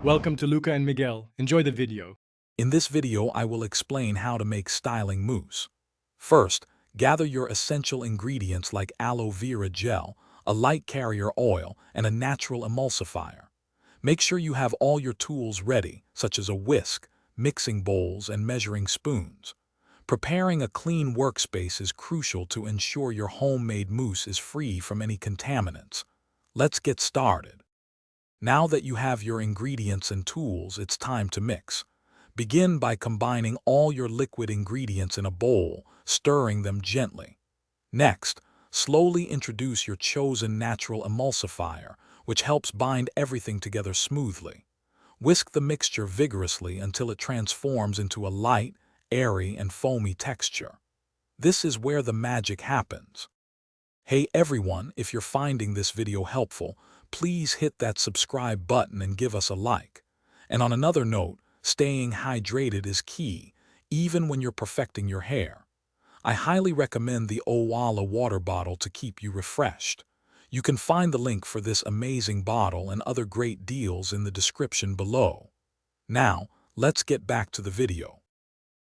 Welcome to Luca and Miguel. Enjoy the video. In this video, I will explain how to make styling mousse. First, gather your essential ingredients like aloe vera gel, a light carrier oil, and a natural emulsifier. Make sure you have all your tools ready, such as a whisk, mixing bowls, and measuring spoons. Preparing a clean workspace is crucial to ensure your homemade mousse is free from any contaminants. Let's get started. Now that you have your ingredients and tools, it's time to mix. Begin by combining all your liquid ingredients in a bowl, stirring them gently. Next, slowly introduce your chosen natural emulsifier, which helps bind everything together smoothly. Whisk the mixture vigorously until it transforms into a light, airy, and foamy texture. This is where the magic happens. Hey everyone, if you're finding this video helpful, please hit that subscribe button and give us a like. And on another note, staying hydrated is key, even when you're perfecting your hair. I highly recommend the Owala water bottle to keep you refreshed. You can find the link for this amazing bottle and other great deals in the description below. Now, let's get back to the video.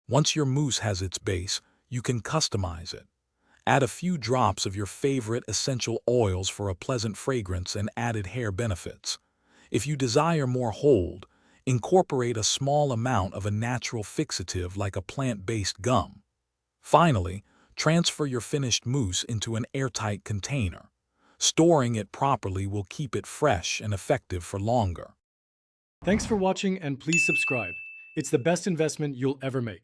Once your mousse has its base, you can customize it. Add a few drops of your favorite essential oils for a pleasant fragrance and added hair benefits. If you desire more hold, incorporate a small amount of a natural fixative like a plant-based gum. Finally, transfer your finished mousse into an airtight container. Storing it properly will keep it fresh and effective for longer. Thanks for watching and please subscribe. It's the best investment you'll ever make.